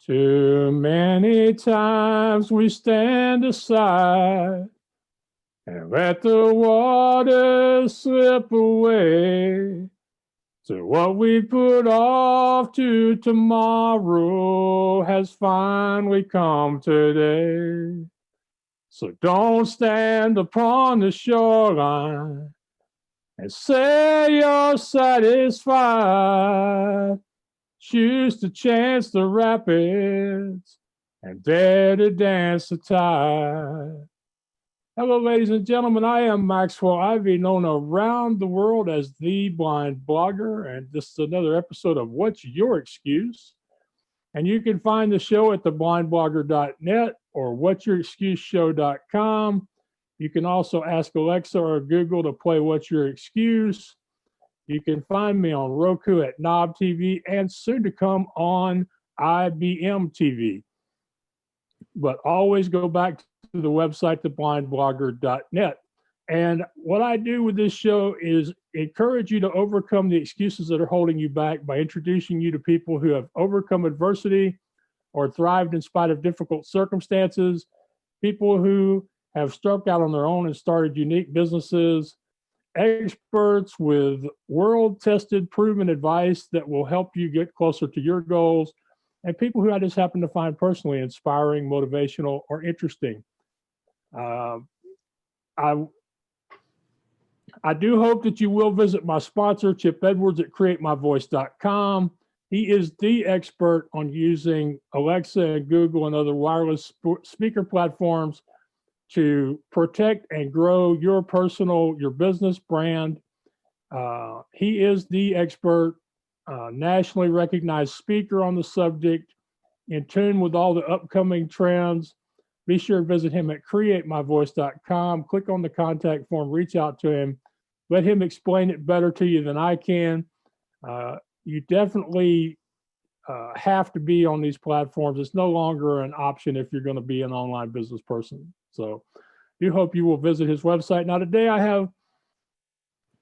Too many times we stand aside and let the waters slip away. So what we put off to tomorrow has finally come today. So don't stand upon the shoreline and say you're satisfied. Choose to chance the rapids and dare to dance the tide. Hello, ladies and gentlemen. I am Maxwell Ivy, known around the world as the Blind Blogger, and this is another episode of What's Your Excuse? And you can find the show at theblindblogger.net or whatsyourexcuseshow.com. You can also ask Alexa or Google to play What's Your Excuse? You can find me on Roku at Knob TV and soon to come on IBM TV. But always go back to the website, theblindblogger.net. And what I do with this show is encourage you to overcome the excuses that are holding you back by introducing you to people who have overcome adversity or thrived in spite of difficult circumstances, people who have struck out on their own and started unique businesses, experts with world-tested, proven advice that will help you get closer to your goals, and people who I just happen to find personally inspiring, motivational, or interesting. I do hope that you will visit my sponsor, Chip Edwards at CreateMyVoice.com. He is the expert on using Alexa and Google and other wireless speaker platforms to protect and grow your business brand. He is the expert, nationally recognized speaker on the subject, in tune with all the upcoming trends. Be sure to visit him at createmyvoice.com. Click on the contact form, reach out to him. Let him explain it better to you than I can. You definitely have to be on these platforms. It's no longer an option if you're going to be an online business person. So I do hope you will visit his website. Now, today I have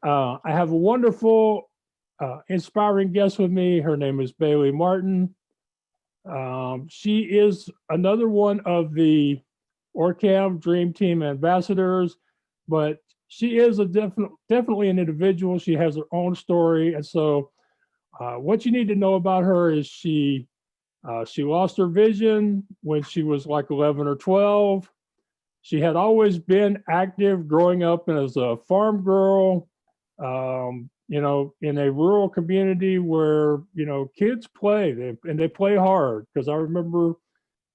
a wonderful, inspiring guest with me. Her name is Bailey Martin. She is another one of the Orcam Dream Team ambassadors, but she is definitely an individual. She has her own story. And so what you need to know about her is she lost her vision when she was like 11 or 12. She had always been active growing up as a farm girl, in a rural community where, kids play and they play hard. Because I remember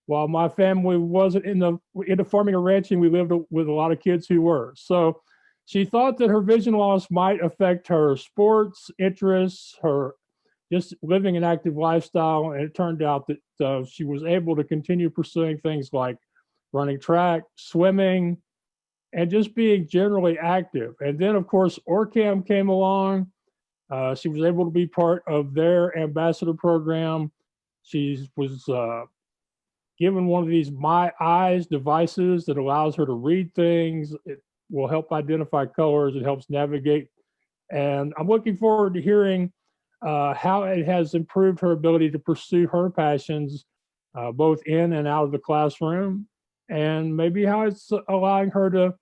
while my family wasn't into farming or ranching, we lived with a lot of kids who were. So she thought that her vision loss might affect her sports interests, her just living an active lifestyle. And it turned out that she was able to continue pursuing things like running track, swimming, and just being generally active. And then, of course, Orcam came along. She was able to be part of their ambassador program. She was given one of these My Eyes devices that allows her to read things. It will help identify colors. It helps navigate. And I'm looking forward to hearing how it has improved her ability to pursue her passions, both in and out of the classroom, and maybe how it's allowing her to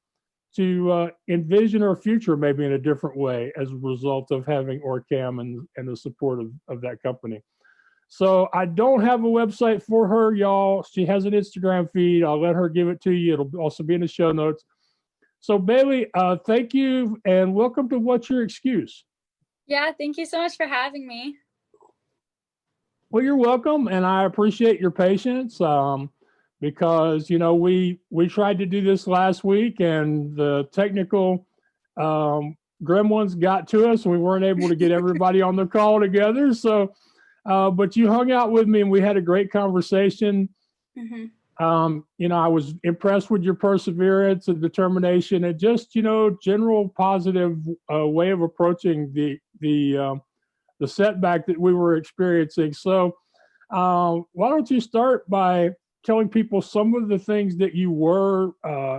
envision her future maybe in a different way as a result of having Orcam and the support of that company. So I don't have a website for her, y'all. She has an Instagram feed. I'll let her give it to you. It'll also be in the show notes. So Bailey, thank you and welcome to What's Your Excuse? Yeah, thank you so much for having me. Well, you're welcome, and I appreciate your patience. Because we tried to do this last week and the technical gremlins got to us and we weren't able to get everybody on the call together. So but you hung out with me and we had a great conversation. Mm-hmm. I was impressed with your perseverance and determination and just general positive way of approaching the setback that we were experiencing. So why don't you start by telling people some of the things that you were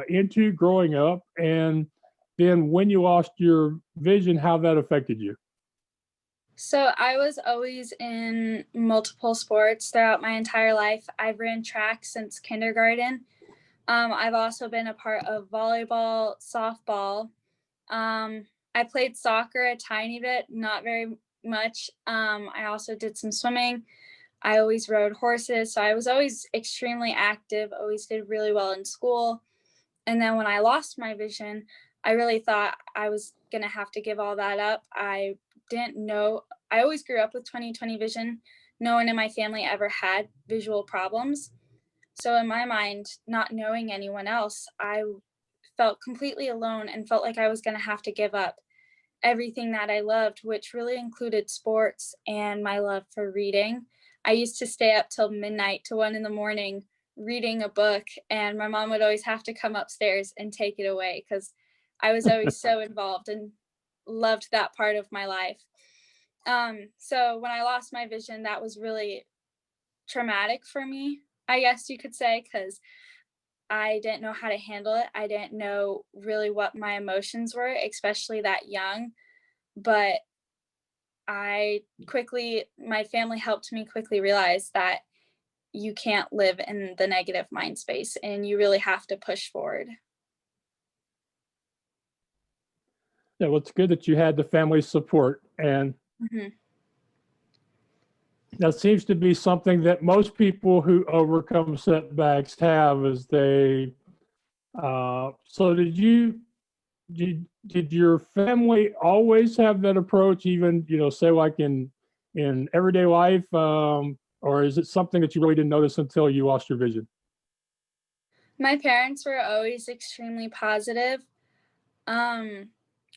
into growing up, and then when you lost your vision, how that affected you? So I was always in multiple sports throughout my entire life. I've ran track since kindergarten. I've also been a part of volleyball, softball. I played soccer a tiny bit, not very much. I also did some swimming. I always rode horses, so I was always extremely active, always did really well in school. And then when I lost my vision, I really thought I was going to have to give all that up. I didn't know. I always grew up with 20/20 vision. No one in my family ever had visual problems. So in my mind, not knowing anyone else, I felt completely alone and felt like I was going to have to give up everything that I loved, which really included sports and my love for reading. I used to stay up till midnight to 1 in the morning reading a book, and my mom would always have to come upstairs and take it away because I was always so involved and loved that part of my life. So when I lost my vision, that was really traumatic for me, I guess you could say, because I didn't know how to handle it. I didn't know really what my emotions were, especially that young. But my family helped me quickly realize that you can't live in the negative mind space and you really have to push forward. Yeah, well, it's good that you had the family support, and Mhm. that seems to be something that most people who overcome setbacks have. Is they so did your family always have that approach, even, say, like in everyday life, or is it something that you really didn't notice until you lost your vision? My parents were always extremely positive. Um,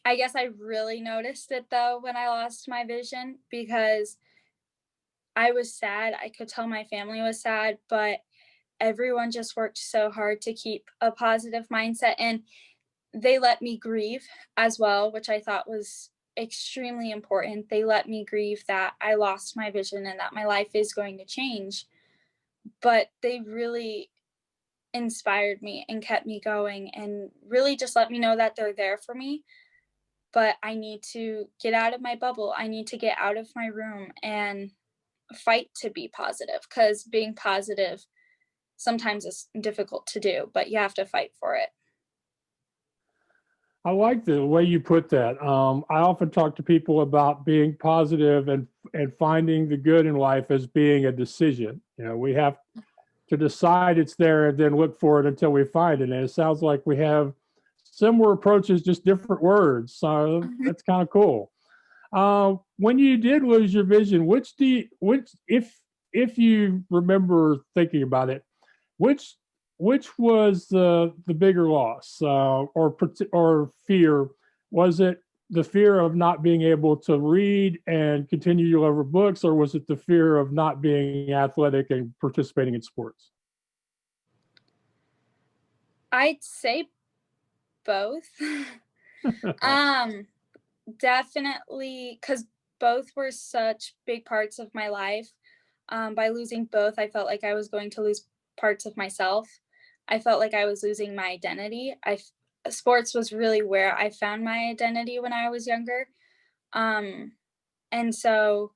I guess I really noticed it though when I lost my vision because I was sad. I could tell my family was sad, but everyone just worked so hard to keep a positive mindset and they let me grieve as well, which I thought was extremely important. They let me grieve that I lost my vision and that my life is going to change. But they really inspired me and kept me going and really just let me know that they're there for me. But I need to get out of my bubble. I need to get out of my room and fight to be positive because being positive sometimes is difficult to do, but you have to fight for it. I like the way you put that. I often talk to people about being positive and finding the good in life as being a decision. We have to decide it's there and then look for it until we find it. And it sounds like we have similar approaches, just different words. So Mhm. that's kind of cool. When you did lose your vision, which if you remember thinking about it, which which was the bigger loss, or fear? Was it the fear of not being able to read and continue your love of books, or was it the fear of not being athletic and participating in sports? I'd say both. um Definitely, because both were such big parts of my life. By losing both, I felt like I was going to lose parts of myself. I felt like I was losing my identity. Sports was really where I found my identity when I was younger. Um, and so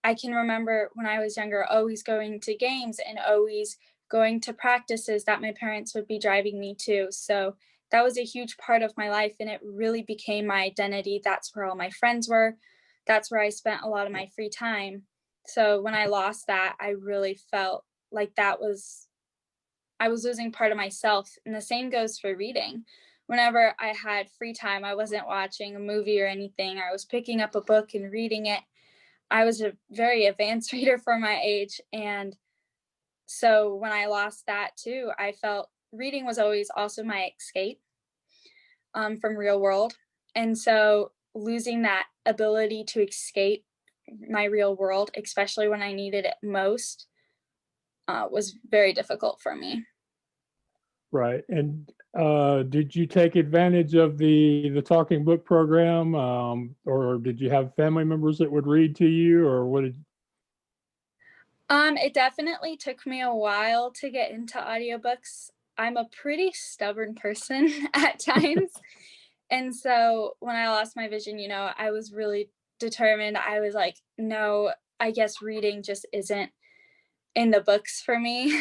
I can remember when I was younger always going to games and always going to practices that my parents would be driving me to. So that was a huge part of my life and it really became my identity. That's where all my friends were. That's where I spent a lot of my free time. So when I lost that, I really felt like I was losing part of myself. And the same goes for reading. Whenever I had free time, I wasn't watching a movie or anything. I was picking up a book and reading it. I was a very advanced reader for my age. And so when I lost that too, I felt reading was always also my escape from real world. And so losing that ability to escape my real world, especially when I needed it most, was very difficult for me. Right. And did you take advantage of the talking book program, or did you have family members that would read to you, or what did? It definitely took me a while to get into audiobooks. I'm a pretty stubborn person at times. And so when I lost my vision, I was really determined. I was like, no, I guess reading just isn't in the books for me.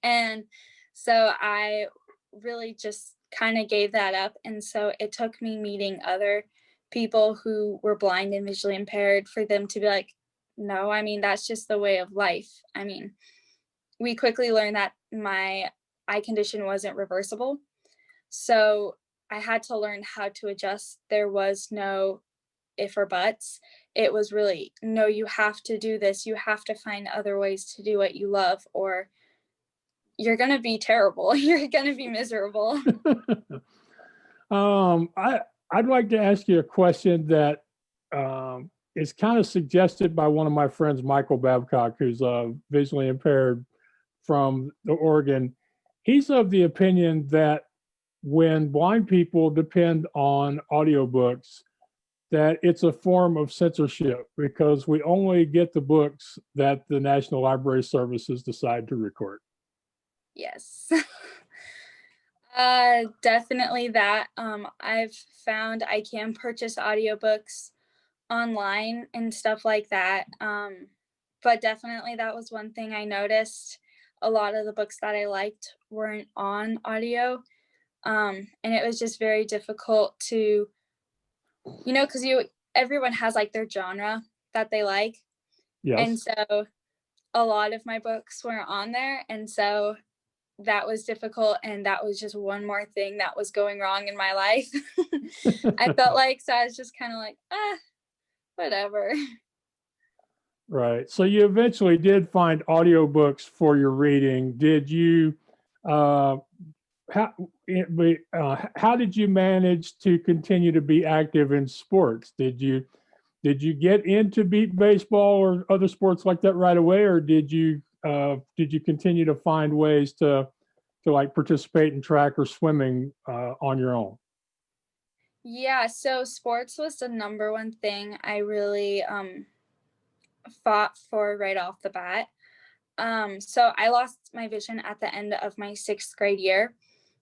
And so I really just kind of gave that up. And so it took me meeting other people who were blind and visually impaired for them to be like, no, I mean, that's just the way of life. I mean, we quickly learned that my eye condition wasn't reversible. So I had to learn how to adjust. There was no if or buts. It was really, no, you have to do this. You have to find other ways to do what you love, or you're going to be terrible. You're going to be miserable. I'd like to ask you a question that is kind of suggested by one of my friends, Michael Babcock, who's visually impaired from the Oregon. He's of the opinion that when blind people depend on audiobooks, that it's a form of censorship because we only get the books that the National Library Services decide to record. Yes. Definitely that. I've found I can purchase audiobooks online and stuff like that. But definitely that was one thing I noticed. A lot of the books that I liked weren't on audio. And it was just very difficult to, because everyone has like their genre that they like. Yes. And so a lot of my books weren't on there. And so that was difficult. And that was just one more thing that was going wrong in my life. I felt like, so I was just kind of like, whatever. Right. So you eventually did find audiobooks for your reading. Did you, how did you manage to continue to be active in sports? Did you get into beat baseball or other sports like that right away, or did you continue to find ways to like participate in track or swimming on your own? Yeah, so sports was the number one thing I really fought for right off the bat. So I lost my vision at the end of my 6th grade year.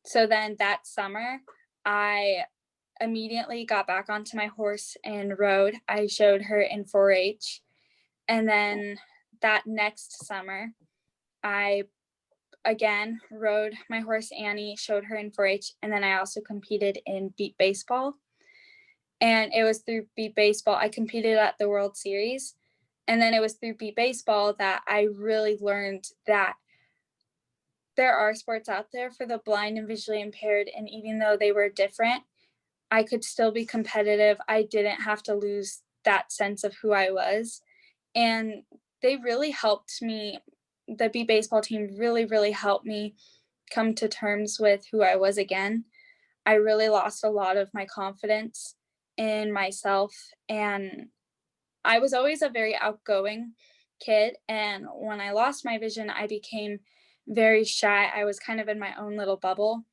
So then that summer, I immediately got back onto my horse and rode. I showed her in 4-H. And then that next summer, I again rode my horse Annie, showed her in 4-H. And then I also competed in beat baseball. And it was through beat baseball. I competed at the World Series. And then it was through beat baseball that I really learned that there are sports out there for the blind and visually impaired. And even though they were different, I could still be competitive. I didn't have to lose that sense of who I was. And they really helped me. The beat baseball team really, really helped me come to terms with who I was again. I really lost a lot of my confidence in myself, and I was always a very outgoing kid. And when I lost my vision, I became very shy. I was kind of in my own little bubble,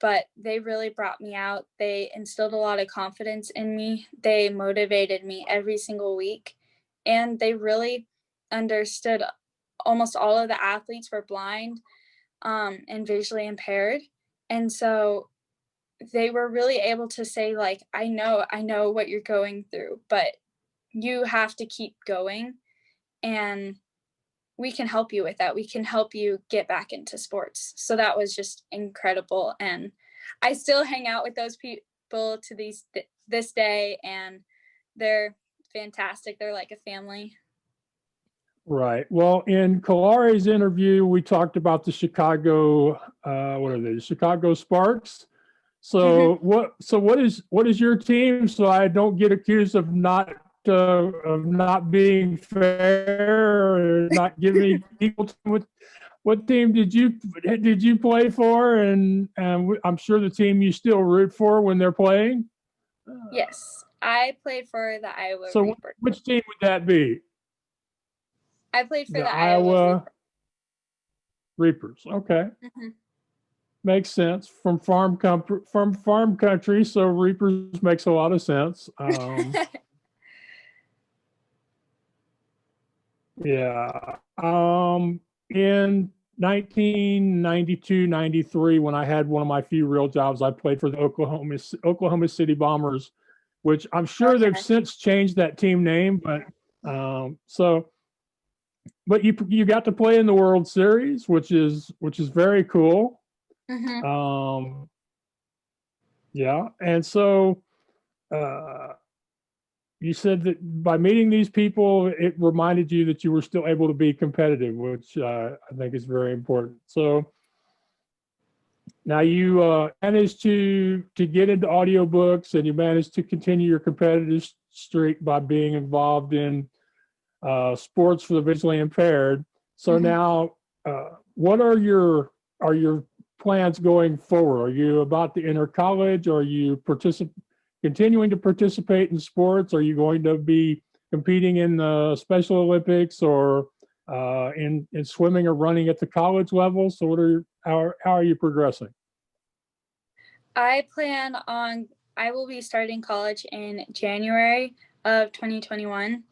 but they really brought me out. They instilled a lot of confidence in me. They motivated me every single week. And they really understood almost all of the athletes were blind and visually impaired. And so they were really able to say, like, I know what you're going through, but you have to keep going, and we can help you with that. We can help you get back into sports. So that was just incredible. And I still hang out with those people to this day, and they're fantastic. They're like a family. Right. Well, in Kalari's interview, we talked about the Chicago, what are they? The Chicago Sparks. So what is your team? So I don't get accused of not being fair or not giving people. What team did you play for? And I'm sure the team you still root for when they're playing. Yes, I played for the Iowa. So Reapers. which team would that be? I played for the Iowa Reapers. Okay. Mm-hmm. Makes sense. From farm country, so Reapers makes a lot of sense. Yeah. In 1992, 93, when I had one of my few real jobs, I played for the Oklahoma City Bombers, which I'm sure they've Okay. since changed that team name, but but you got to play in the World Series, which is very cool. Mm-hmm. Yeah, and so uh, you said that by meeting these people, it reminded you that you were still able to be competitive, which I think is very important. So now you managed to get into audiobooks, and you managed to continue your competitive streak by being involved in sports for the visually impaired. So Mm-hmm. now, what are your plans going forward? Are you about to enter college? Are you continuing to participate in sports? Are you going to be competing in the Special Olympics or in swimming or running at the college level? So how are you progressing? I will be starting college in January of 2021.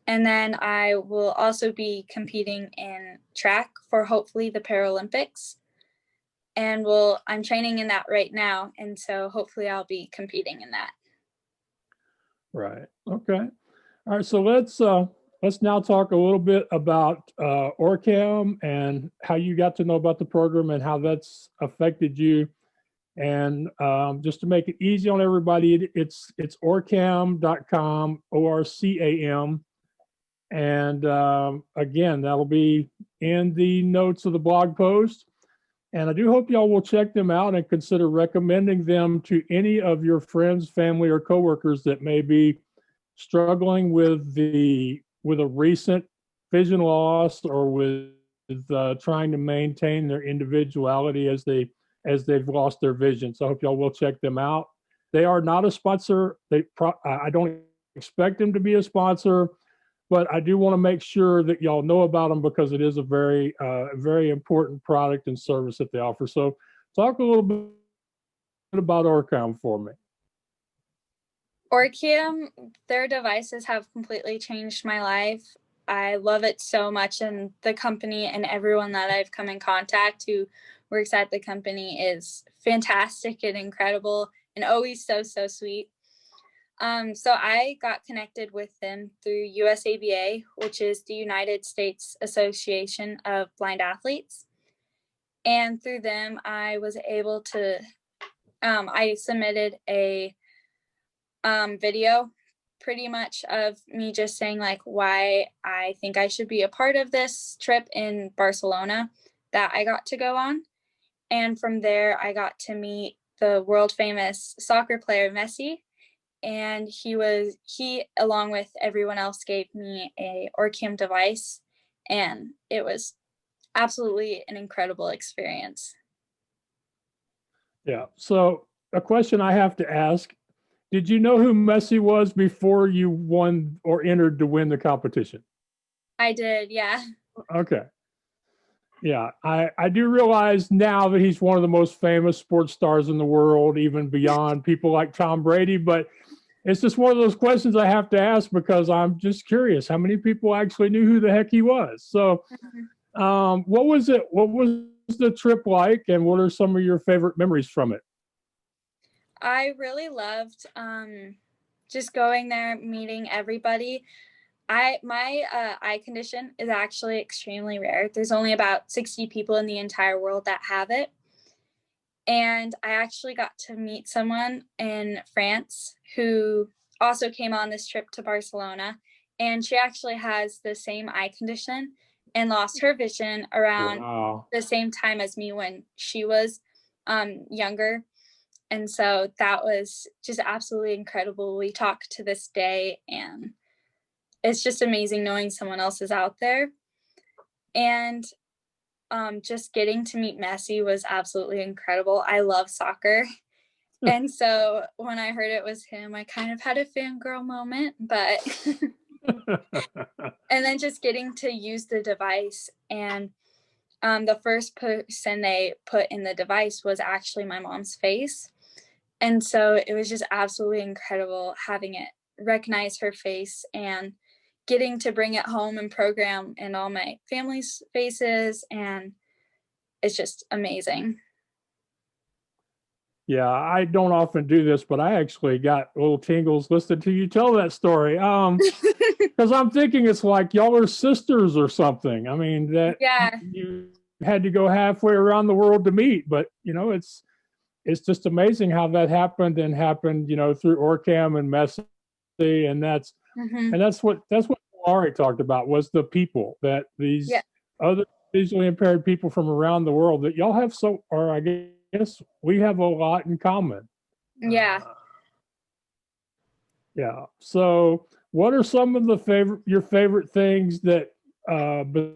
And then I will also be competing in track for hopefully the Para-Olympics. And I'm training in that right now. And so hopefully I'll be competing in that. Right. Okay. All right. So let's now talk a little bit about Orcam and how you got to know about the program and how that's affected you. And just to make it easy on everybody, it's orcam.com, ORCAM. And again, that'll be in the notes of the blog post. And I do hope y'all will check them out and consider recommending them to any of your friends, family, or coworkers that may be struggling with a recent vision loss or with trying to maintain their individuality as they've lost their vision. So I hope y'all will check them out. They are not a sponsor. I don't expect them to be a sponsor, but I do want to make sure that y'all know about them because it is a very important product and service that they offer. So talk a little bit about Orcam for me. Orcam, their devices have completely changed my life. I love it so much, and the company and everyone that I've come in contact who works at the company is fantastic and incredible and always so sweet. So I got connected with them through USABA, which is the United States Association of Blind Athletes. And through them, I was able to, I submitted a video pretty much of me just saying like why I think I should be a part of this trip in Barcelona that I got to go on. And from there, I got to meet the world famous soccer player Messi. And he along with everyone else gave me a Orcam device, and it was absolutely an incredible experience. Yeah. So a question I have to ask, did you know who Messi was before you won or entered to win the competition? I did, yeah. Okay. Yeah, I do realize now that he's one of the most famous sports stars in the world, even beyond people like Tom Brady. But it's just one of those questions I have to ask because I'm just curious how many people actually knew who the heck he was. So, what was it? What was the trip like, and what are some of your favorite memories from it? I really loved just going there, meeting everybody. My eye condition is actually extremely rare. There's only about 60 people in the entire world that have it. And I actually got to meet someone in France who also came on this trip to Barcelona. And she actually has the same eye condition and lost her vision around the same time as me when she was younger. And so that was just absolutely incredible. We talk to this day, and it's just amazing knowing someone else is out there. And just getting to meet Messi was absolutely incredible. I love soccer. And so when I heard it was him, I kind of had a fangirl moment, but and then just getting to use the device, and the first person they put in the device was actually my mom's face. And so it was just absolutely incredible having it recognize her face and getting to bring it home and program in all my family's faces. And it's just amazing. Yeah, I don't often do this, but I actually got little tingles listening to you tell that story. Because I'm thinking it's like y'all are sisters or something. I mean, that Yeah. you had to go halfway around the world to meet, but it's just amazing how that happened and happened, through Orcam and Messi, and that's Hmm. and that's what Ari talked about was the people that Yeah. these other visually impaired people from around the world that y'all have or I guess we have a lot in common. Yeah. Yeah. So, what are some of your favorite things that,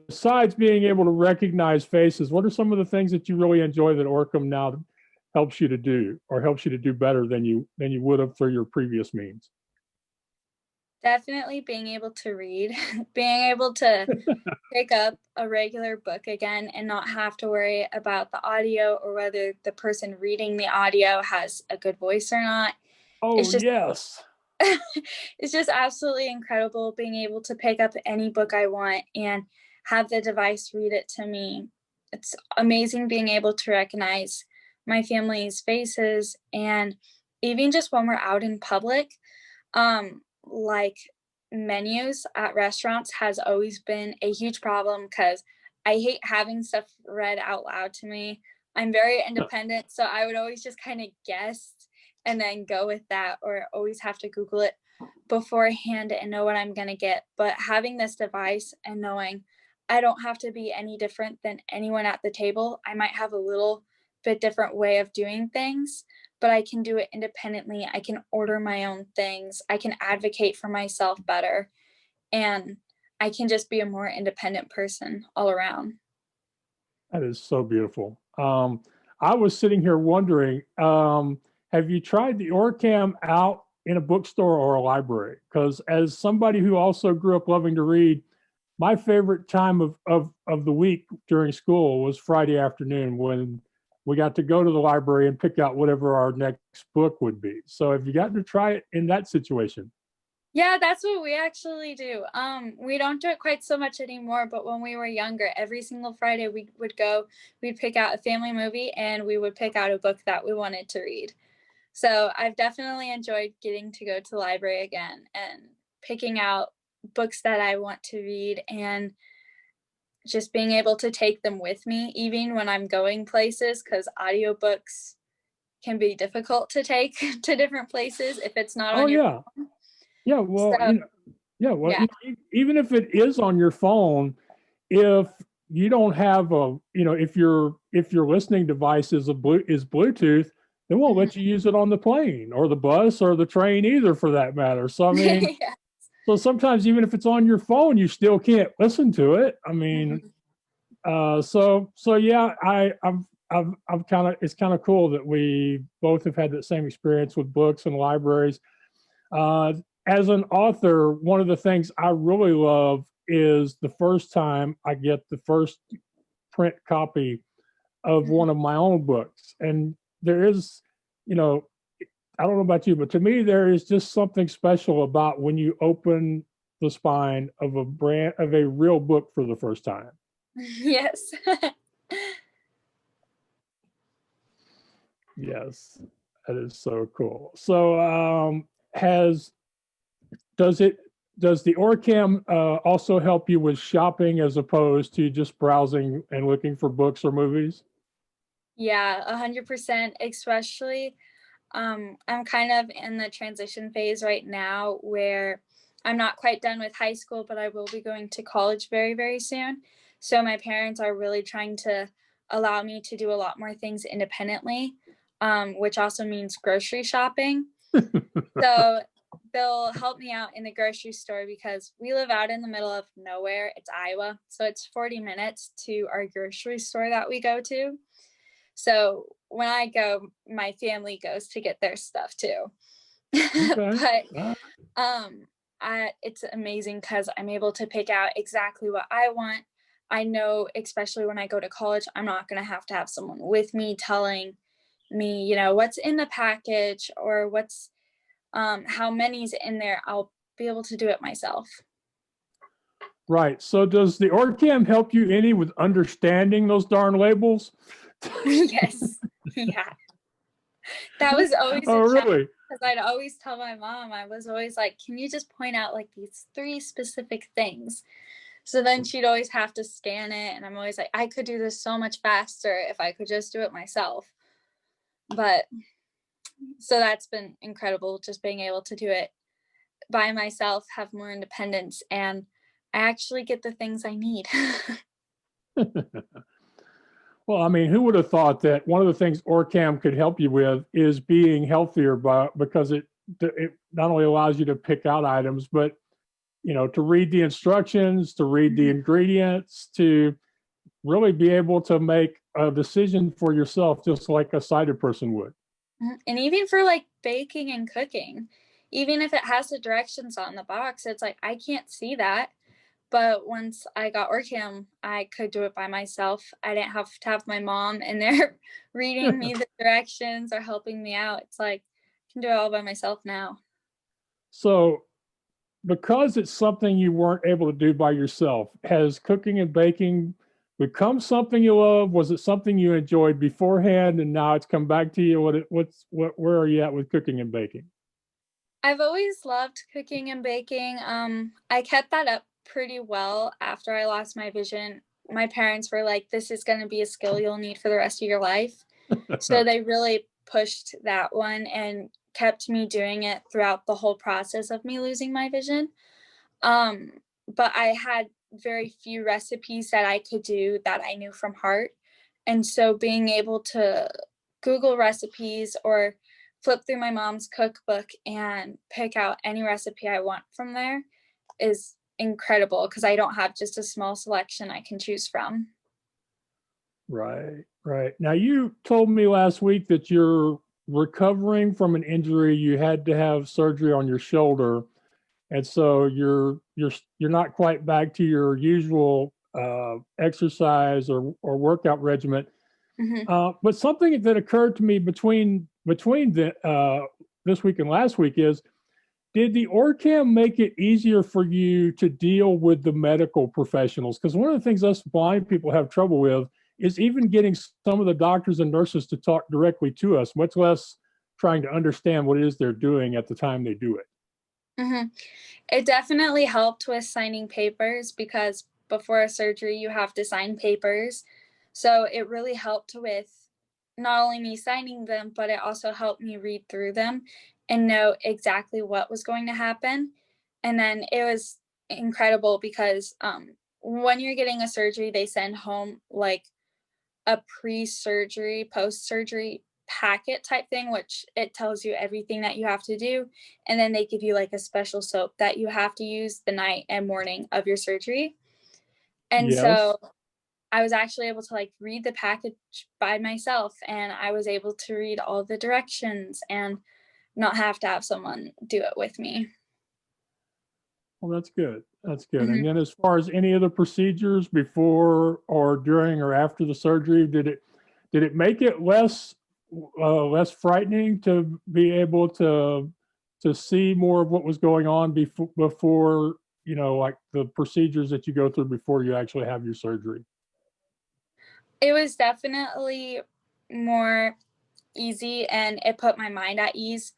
besides being able to recognize faces, what are some of the things that you really enjoy that Orcam now helps you to do, or helps you to do better than you would have through your previous means? Definitely being able to read, being able to pick up a regular book again and not have to worry about the audio or whether the person reading the audio has a good voice or not. Oh It's just yes. it's just absolutely incredible being able to pick up any book I want and have the device read it to me. It's amazing being able to recognize my family's faces, and even just when we're out in public, like menus at restaurants has always been a huge problem because I hate having stuff read out loud to me. I'm very independent, so I would always just kind of guess and then go with that, or always have to Google it beforehand and know what I'm going to get. But having this device and knowing I don't have to be any different than anyone at the table, I might have a little bit different way of doing things, but I can do it independently. I can order my own things. I can advocate for myself better. And I can just be a more independent person all around. That is so beautiful. I was sitting here wondering, have you tried the Orcam out in a bookstore or a library? Because as somebody who also grew up loving to read, my favorite time of the week during school was Friday afternoon when we got to go to the library and pick out whatever our next book would be. So have you gotten to try it in that situation? Yeah, that's what we actually do. We don't do it quite so much anymore, but when we were younger, every single Friday we would go, we'd pick out a family movie and we would pick out a book that we wanted to read. So I've definitely enjoyed getting to go to the library again and picking out books that I want to read and just being able to take them with me, even when I'm going places, because audiobooks can be difficult to take to different places if it's not Oh on your yeah. Yeah, well, so yeah, well, yeah. even if it is on your phone, if you don't have if your listening device is Bluetooth, they won't let you Mhm. use it on the plane or the bus or the train either, for that matter. So I mean, Yeah. so sometimes even if it's on your phone, you still can't listen to it. I mean, Mhm. so yeah, I've kind of it's kind of cool that we both have had that same experience with books and libraries. Uh, as an author, one of the things I really love is the first time I get the first print copy of Mhm. one of my own books. And there is, you know, I don't know about you, but to me, there is just something special about when you open the spine of a real book for the first time. Yes. Yes, that is so cool. So, has Does it does the Orcam also help you with shopping as opposed to just browsing and looking for books or movies? Yeah, 100%, especially, I'm kind of in the transition phase right now where I'm not quite done with high school, but I will be going to college very, very soon. So my parents are really trying to allow me to do a lot more things independently, which also means grocery shopping. So they'll help me out in the grocery store because we live out in the middle of nowhere. It's Iowa. So it's 40 minutes to our grocery store that we go to. So when I go, my family goes to get their stuff too. Okay. But Uh, it's amazing because I'm able to pick out exactly what I want. I know, especially when I go to college, I'm not going to have someone with me telling me, what's in the package or what's how many's in there. I'll be able to do it myself. right. So does the Orcam help you any with understanding those darn labels? Yes. Yeah. That was always Oh, a challenge really? because I'd always tell my mom, I was always like, can you just point out like these 3 specific things? So then she'd always have to scan it. And I'm always like, I could do this so much faster if I could just do it myself. But so that's been incredible, just being able to do it by myself, have more independence, and I actually get the things I need. Well, I mean, who would have thought that one of the things Orcam could help you with is being healthier because it not only allows you to pick out items, but to read the instructions, to read the ingredients, to really be able to make a decision for yourself, just like a sighted person would. And even for like baking and cooking, even if it has the directions on the box, it's like I can't see that. But once I got Orcam, I could do it by myself. I didn't have to have my mom in there reading me the directions or helping me out. It's like I can do it all by myself now. So, because it's something you weren't able to do by yourself, has cooking and baking become something you love? Was it something you enjoyed beforehand and now it's come back to you? Where are you at with cooking and baking? I've always loved cooking and baking. I kept that up pretty well after I lost my vision. My parents were like, this is going to be a skill you'll need for the rest of your life. So they really pushed that one and kept me doing it throughout the whole process of me losing my vision. But I had very few recipes that I could do that I knew from heart. And so being able to Google recipes or flip through my mom's cookbook and pick out any recipe I want from there is incredible because I don't have just a small selection I can choose from. Right, right. Now, you told me last week that you're recovering from an injury. You had to have surgery on your shoulder, and so you're not quite back to your usual exercise or workout regimen. But something that occurred to me between this week and last week is, did the Orcam make it easier for you to deal with the medical professionals? Because one of the things us blind people have trouble with is even getting some of the doctors and nurses to talk directly to us, much less trying to understand what it is they're doing at the time they do it. It definitely helped with signing papers because before a surgery, you have to sign papers. So it really helped with not only me signing them, but it also helped me read through them and know exactly what was going to happen. And then it was incredible because when you're getting a surgery, they send home like a pre-surgery, post-surgery packet type thing, which it tells you everything that you have to do. And then they give you like a special soap that you have to use the night and morning of your surgery. And Yes. so I was actually able to like read the package by myself and I was able to read all the directions and not have to have someone do it with me. Well, that's good. That's good. And Mm-hmm. then, as far as any of the procedures before or during or after the surgery, did it make it less frightening to be able to see more of what was going on before like the procedures that you go through before you actually have your surgery? It was definitely more easy and it put my mind at ease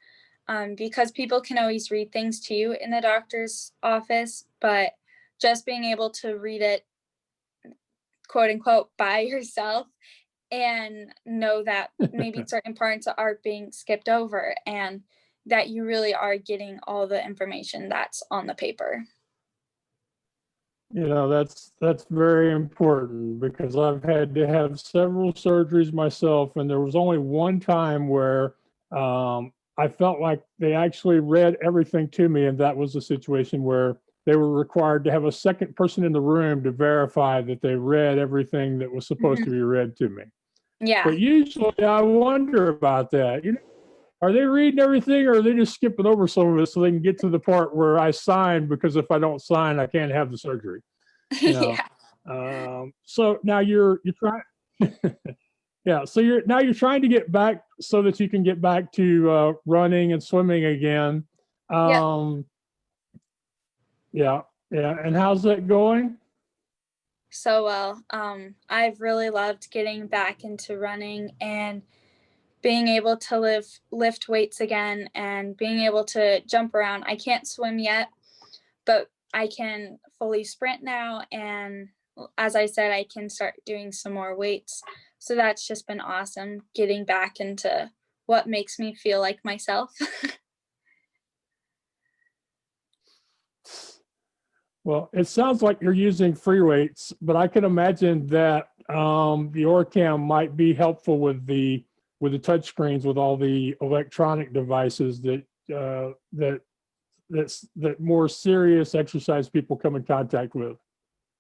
because people can always read things to you in the doctor's office, but just being able to read it, quote unquote, by yourself and know that maybe certain parts are being skipped over and that you really are getting all the information that's on the paper. That's very important because I've had to have several surgeries myself, and there was only one time where I felt like they actually read everything to me, and that was a situation where they were required to have a second person in the room to verify that they read everything that was supposed to be read to me. Yeah. But usually, I wonder about that. Are they reading everything, or are they just skipping over some of it so they can get to the part where I sign? Because if I don't sign, I can't have the surgery. Yeah. So now you're trying. Yeah. So you're trying to get back so that you can get back to running and swimming again. Yep. Yeah. Yeah. And how's that going? So well. I've really loved getting back into running and being able to lift weights again and being able to jump around. I can't swim yet, but I can fully sprint now. And as I said, I can start doing some more weights. So that's just been awesome, getting back into what makes me feel like myself. Well, it sounds like you're using free weights, but I can imagine that the Orcam might be helpful with the touch screens, with all the electronic devices that more serious exercise people come in contact with.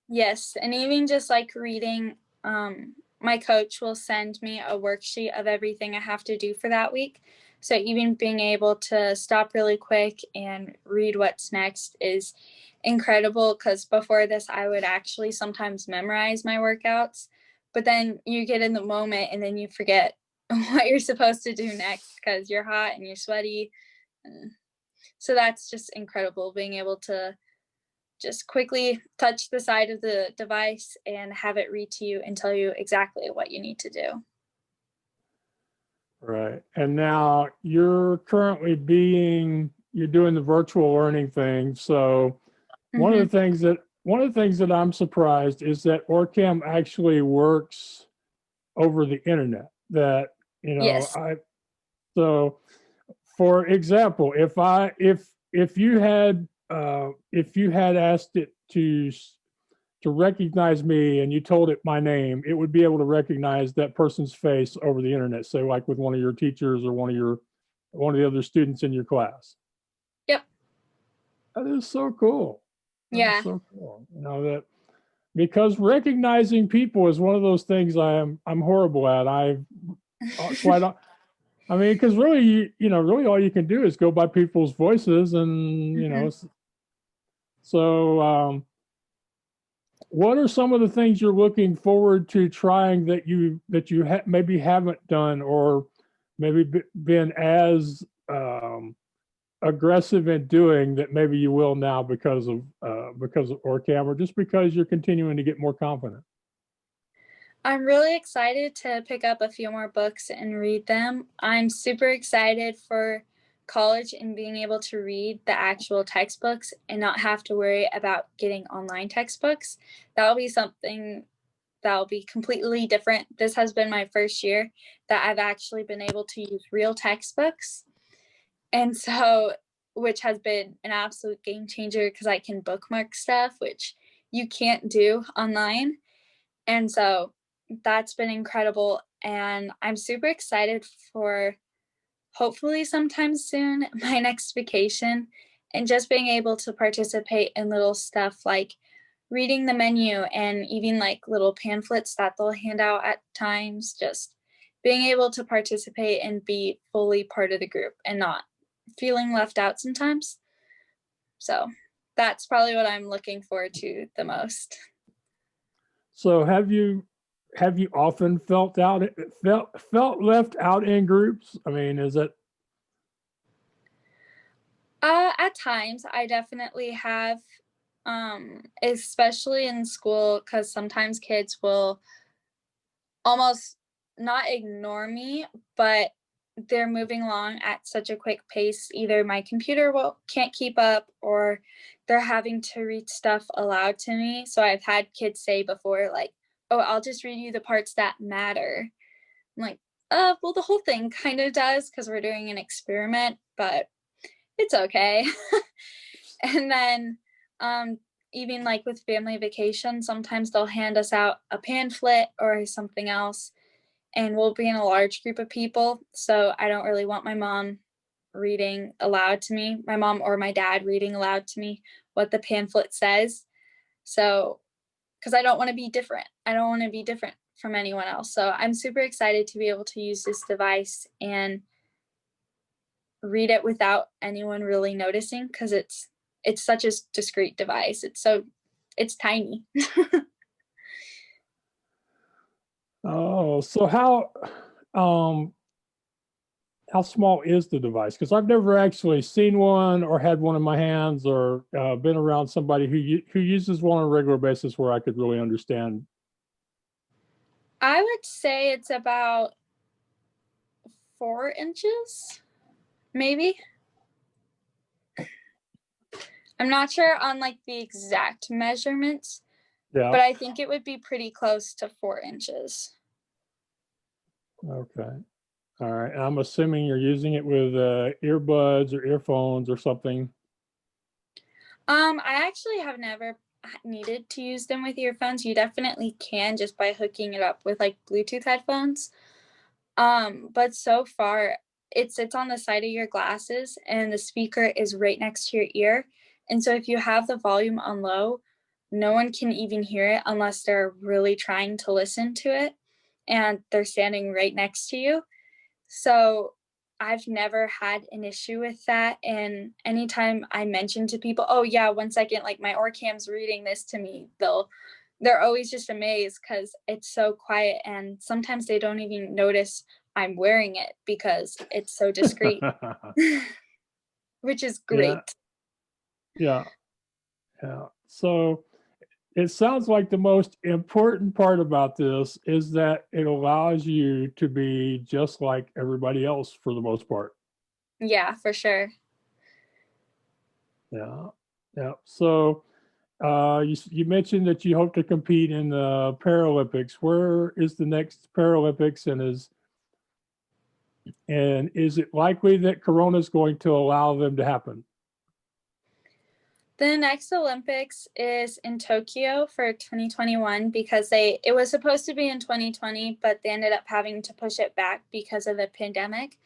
Yes, and even just like reading, my coach will send me a worksheet of everything I have to do for that week. So even being able to stop really quick and read what's next is incredible, because before this I would actually sometimes memorize my workouts, but then you get in the moment and then you forget what you're supposed to do next because you're hot and you're sweaty. And so that's just incredible, being able to just quickly touch the side of the device and have it read to you and tell you exactly what you need to do. Right. And now you're currently you're doing the virtual learning thing. So one of the things that I'm surprised is that Orcam actually works over the internet. That, Yes. So for example, if you had asked it to recognize me and you told it my name, it would be able to recognize that person's face over the internet, say like with one of your teachers or one of the other students in your class. Yep. That is so cool. Yeah. So cool. That, because recognizing people is one of those things I'm horrible at. Because really, really all you can do is go by people's voices, and so what are some of the things you're looking forward to trying that you maybe haven't done, or maybe been as aggressive in doing that maybe you will now because of Orcam, or just because you're continuing to get more confident? I'm really excited to pick up a few more books and read them. I'm super excited for college and being able to read the actual textbooks and not have to worry about getting online textbooks. That'll be something that'll be completely different. This has been my first year that I've actually been able to use real textbooks. And so, which has been an absolute game changer, because I can bookmark stuff, which you can't do online. And so that's been incredible. And I'm super excited for hopefully sometime soon my next vacation, and just being able to participate in little stuff like reading the menu and even like little pamphlets that they'll hand out at times, just being able to participate and be fully part of the group and not feeling left out sometimes. So that's probably what I'm looking forward to the most. So have you often felt left out in groups? I mean, is it? At times I definitely have, especially in school, because sometimes kids will almost not ignore me, but they're moving along at such a quick pace. Either my computer can't keep up, or they're having to read stuff aloud to me. So I've had kids say before, like, "Oh, I'll just read you the parts that matter." I'm like, well, the whole thing kind of does, because we're doing an experiment, but it's okay. And then even like with family vacation, sometimes they'll hand us out a pamphlet or something else, and we'll be in a large group of people. So I don't really want my mom reading aloud to me, my mom or my dad reading aloud to me what the pamphlet says. So, because I don't want to be different. I don't want to be different from anyone else. So I'm super excited to be able to use this device and read it without anyone really noticing, because it's such a discreet device. It's tiny. Oh, so how small is the device? Because I've never actually seen one or had one in my hands, or been around somebody who uses one on a regular basis where I could really understand. I would say it's about 4 inches, maybe. I'm not sure on like the exact measurements, Yeah. but I think it would be pretty close to 4 inches. Okay. All right. And I'm assuming you're using it with earbuds or earphones or something. I actually have never needed to use them with earphones. You definitely can just by hooking it up with like Bluetooth headphones. But so far it sits on the side of your glasses and the speaker is right next to your ear. And so if you have the volume on low, no one can even hear it unless they're really trying to listen to it and they're standing right next to you. So I've never had an issue with that. And anytime I mention to people, oh yeah, 1 second, like my Orcam's reading this to me, they're always just amazed because it's so quiet and sometimes they don't even notice I'm wearing it because it's so discreet, which is great. Yeah. Yeah. So it sounds like the most important part about this is that it allows you to be just like everybody else for the most part. Yeah, for sure. Yeah. Yeah. So you mentioned that you hope to compete in the Paralympics. Where is the next Paralympics, and is it likely that Corona is going to allow them to happen? The next Olympics is in Tokyo for 2021 because it was supposed to be in 2020, but they ended up having to push it back because of the pandemic.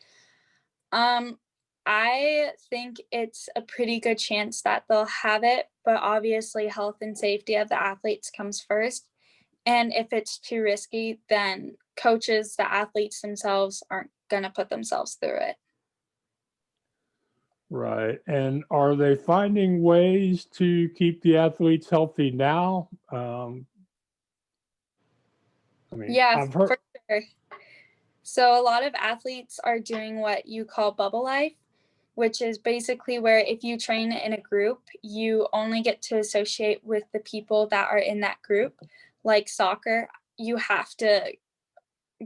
I think it's a pretty good chance that they'll have it, but obviously health and safety of the athletes comes first. And if it's too risky, then coaches, the athletes themselves aren't going to put themselves through it. Right. And are they finding ways to keep the athletes healthy now? Yeah, I've heard. for sure. So a lot of athletes are doing what you call bubble life, which is basically where if you train in a group, you only get to associate with the people that are in that group. Like soccer, you have to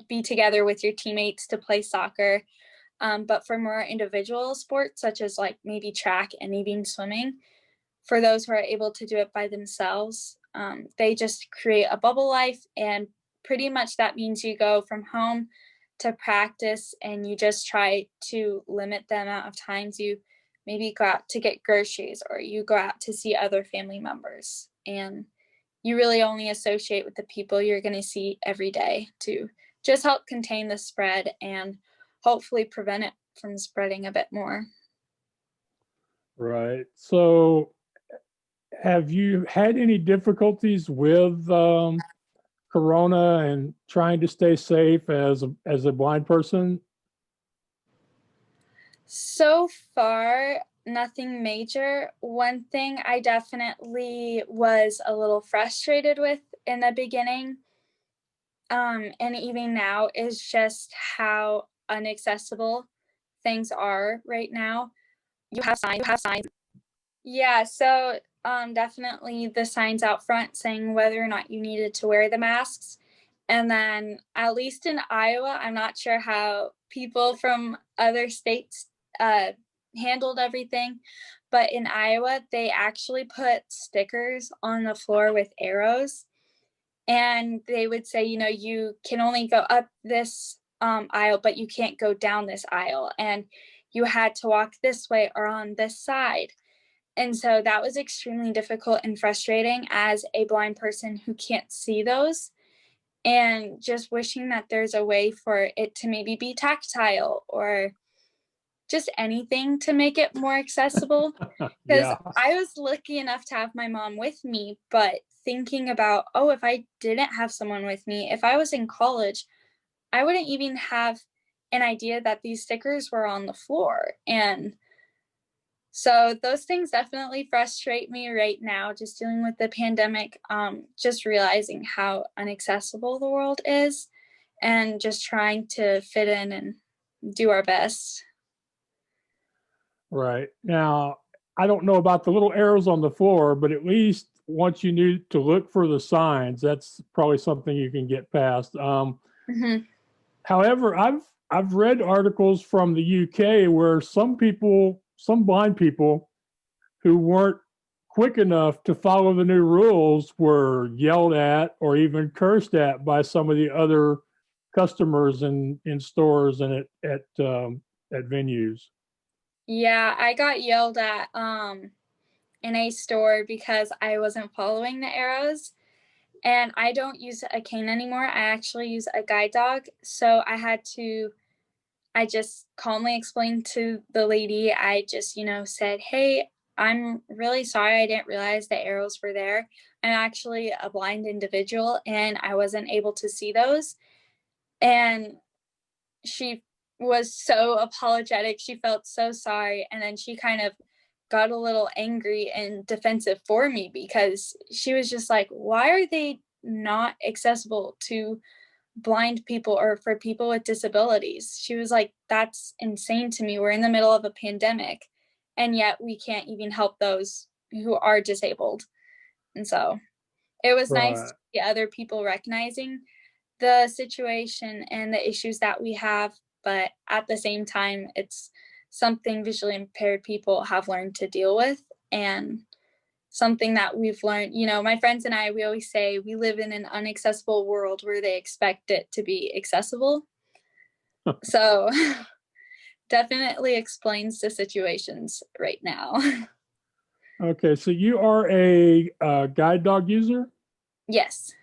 be together with your teammates to play soccer. But for more individual sports, such as like maybe track and even swimming, for those who are able to do it by themselves, they just create a bubble life. And pretty much that means you go from home to practice and you just try to limit the amount of times you maybe go out to get groceries or you go out to see other family members. And you really only associate with the people you're going to see every day to just help contain the spread and hopefully prevent it from spreading a bit more. Right. So have you had any difficulties with Corona and trying to stay safe as a blind person? So far, nothing major. One thing I definitely was a little frustrated with in the beginning, and even now, is just how inaccessible things are right now. You have signs. You have signs. Yeah, so definitely the signs out front saying whether or not you needed to wear the masks. And then, at least in Iowa, I'm not sure how people from other states uh, handled everything, but in Iowa, they actually put stickers on the floor with arrows. And they would say, you know, you can only go up this aisle, but you can't go down this aisle. And you had to walk this way or on this side. And so that was extremely difficult and frustrating as a blind person who can't see those, and just wishing that there's a way for it to maybe be tactile or just anything to make it more accessible. Because Yeah. I was lucky enough to have my mom with me, but thinking about, oh, if I didn't have someone with me, if I was in college, I wouldn't even have an idea that these stickers were on the floor. And so those things definitely frustrate me right now, just dealing with the pandemic, just realizing how inaccessible the world is and just trying to fit in and do our best. Right. Now, I don't know about the little arrows on the floor, but at least once you knew to look for the signs, that's probably something you can get past. Mhm. However, I've read articles from the UK where some people, some blind people who weren't quick enough to follow the new rules were yelled at or even cursed at by some of the other customers in stores and at venues. Yeah, I got yelled at in a store because I wasn't following the arrows. And I don't use a cane anymore. I actually use a guide dog. So I just calmly explained to the lady, I just, said, "Hey, I'm really sorry. I didn't realize the arrows were there. I'm actually a blind individual and I wasn't able to see those." And she was so apologetic. She felt so sorry. And then she kind of got a little angry and defensive for me because she was just like, "Why are they not accessible to blind people or for people with disabilities?" She was like, "That's insane to me. We're in the middle of a pandemic and yet we can't even help those who are disabled." And so it was nice to Right. see other people recognizing the situation and the issues that we have, but at the same time, it's something visually impaired people have learned to deal with, and something that we've learned, my friends and I, we always say we live in an inaccessible world where they expect it to be accessible. So definitely explains the situations right now. Okay, so you are a guide dog user? Yes.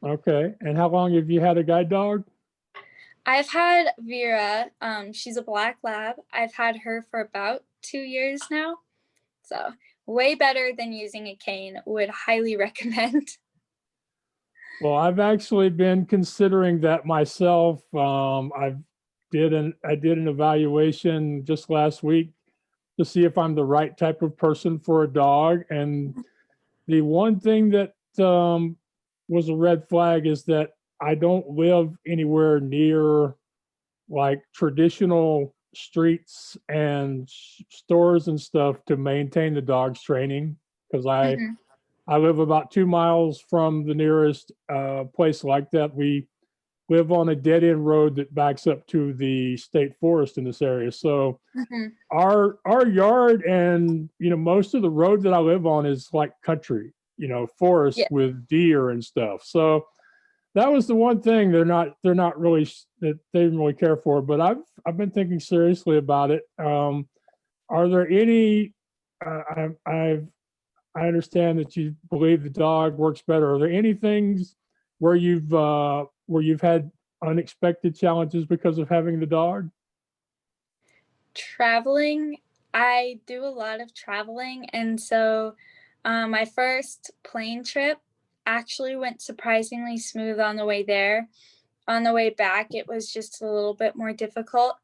Okay, and how long have you had a guide dog? I've had Vera. She's a black lab. I've had her for about 2 years now. So way better than using a cane. Would highly recommend. Well, I've actually been considering that myself. I did an evaluation just last week to see if I'm the right type of person for a dog. And the one thing that was a red flag is that I don't live anywhere near like traditional streets and stores and stuff to maintain the dog's training because Mhm. I live about 2 miles from the nearest place like that. We live on a dead end road that backs up to the state forest in this area. So Mhm. our yard and most of the road that I live on is like country, forest Yeah. with deer and stuff. So that was the one thing they're not really that they didn't really care for. But I've been thinking seriously about it. Are there any? I've I understand that you believe the dog works better. Are there any things where you've had unexpected challenges because of having the dog? Traveling. I do a lot of traveling, and so my first plane trip actually went surprisingly smooth on the way there. On the way back, it was just a little bit more difficult.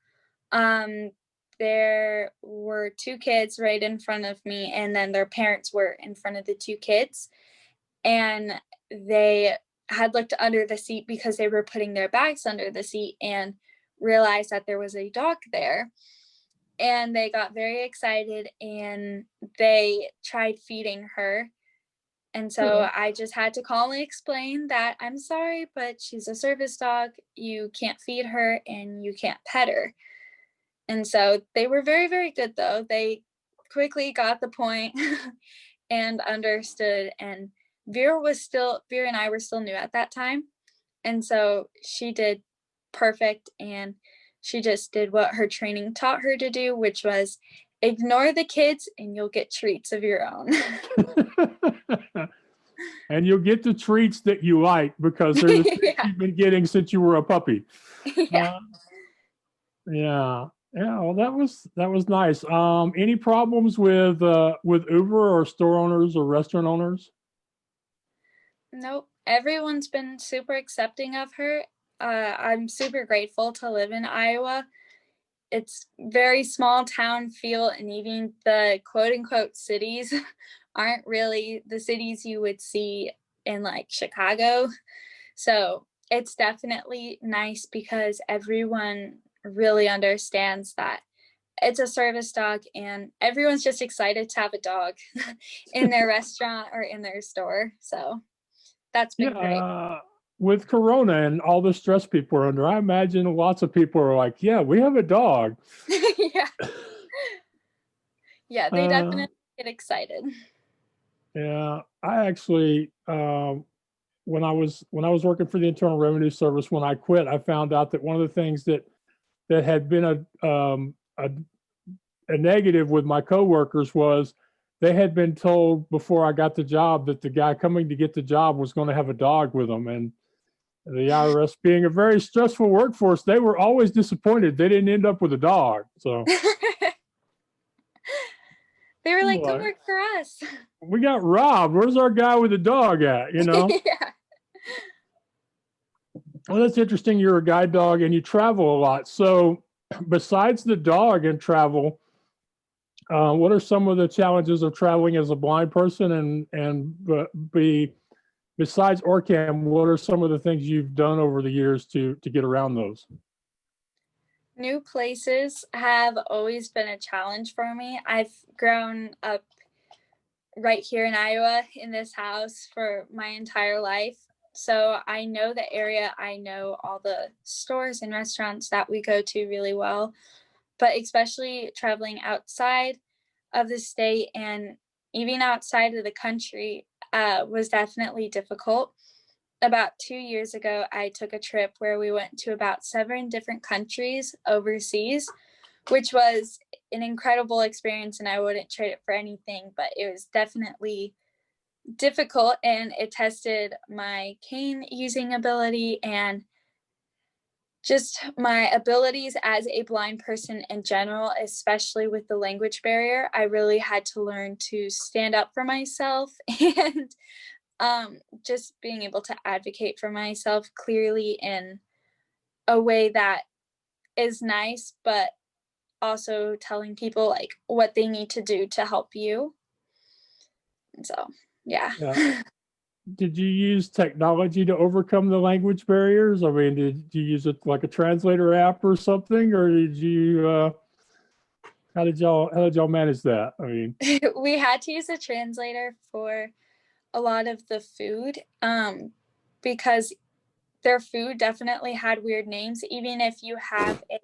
Um, there were two kids right in front of me, and then their parents were in front of the two kids, and they had looked under the seat because they were putting their bags under the seat and realized that there was a dog there. And they got very excited and they tried feeding her. And so I just had to calmly explain that I'm sorry, but she's a service dog. You can't feed her and you can't pet her. And so they were very, very good, though. They quickly got the point and understood. And Vera and I were still new at that time. And so she did perfect. And she just did what her training taught her to do, which was ignore the kids and you'll get treats of your own. And you'll get the treats that you like because they're the treats Yeah. you've been getting since you were a puppy. Yeah. Uh, yeah. Yeah, well, that was nice. Any problems with Uber or store owners or restaurant owners? Nope. Everyone's been super accepting of her. I'm super grateful to live in Iowa. It's very small town feel, and even the quote unquote cities aren't really the cities you would see in like Chicago. So it's definitely nice because everyone really understands that it's a service dog and everyone's just excited to have a dog in their restaurant or in their store. So that's been great. Yeah, with Corona and all the stress people are under, I imagine lots of people are like, yeah, we have a dog. Yeah. Yeah, they Uh, definitely get excited. yeah, I actually, when I was working for the Internal Revenue Service, when I quit, I found out that one of the things that had been a negative with my coworkers was they had been told before I got the job that the guy coming to get the job was going to have a dog with him. And the IRS being a very stressful workforce, they were always disappointed they didn't end up with a dog. So They were like, come like, work for us. we got robbed. Where's our guy with the dog at? You know? Yeah. Well, that's interesting. You're a guide dog and you travel a lot. So besides the dog and travel, what are some of the challenges of traveling as a blind person? Besides Orcam, what are some of the things you've done over the years to get around those? New places have always been a challenge for me. I've grown up right here in Iowa in this house for my entire life. So I know the area, I know all the stores and restaurants that we go to really well. But especially traveling outside of the state and even outside of the country was definitely difficult. About 2 years ago, I took a trip where we went to about 7 different countries overseas, which was an incredible experience, and I wouldn't trade it for anything, but it was definitely difficult, and it tested my cane using ability and just my abilities as a blind person in general, especially with the language barrier. I really had to learn to stand up for myself and just being able to advocate for myself clearly in a way that is nice, but also telling people like what they need to do to help you. And so, yeah. Yeah. Did you use technology to overcome the language barriers? I mean, did you use it like a translator app or something, or did you? How did y'all manage that? I mean, We had to use a translator for a lot of the food because their food definitely had weird names. Even if you have a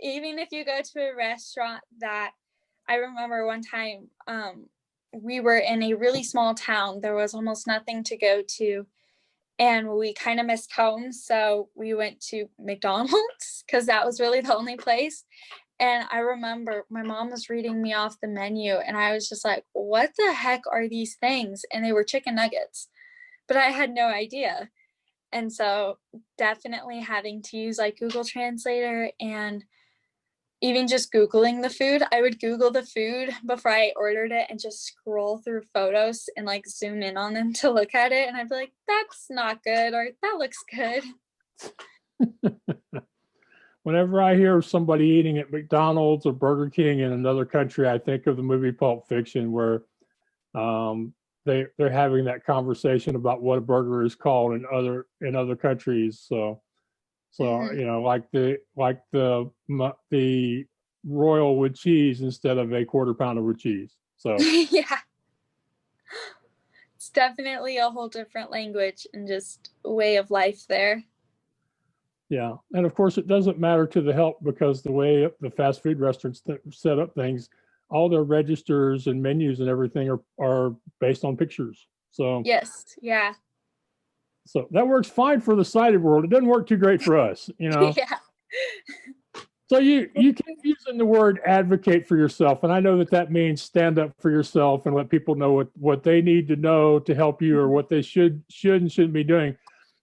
even if you go to a restaurant that I remember one time we were in a really small town, there was almost nothing to go to, and we kind of missed home, so we went to McDonald's because that was really the only place. And I remember my mom was reading me off the menu, and I was just like, what the heck are these things? And they were chicken nuggets, but I had no idea. And so definitely having to use like Google Translator and even just Googling the food. I would Google the food before I ordered it and just scroll through photos and like zoom in on them to look at it. And I'd be like, that's not good, or that looks good. whenever I hear of somebody eating at McDonald's or Burger King in another country, I think of the movie Pulp Fiction, where they're having that conversation about what a burger is called in other countries. So Mhm. you know, the royal with cheese instead of a quarter pounder with cheese. So Yeah, it's definitely a whole different language and just way of life there. yeah, and of course it doesn't matter to the help because the way the fast food restaurants set up things, all their registers and menus and everything are based on pictures. Yes, yeah. So that works fine for the sighted world. It doesn't work too great for us, you know. Yeah. So you keep using the word advocate for yourself, and I know that means stand up for yourself and let people know what they need to know to help you, or what they should and shouldn't be doing.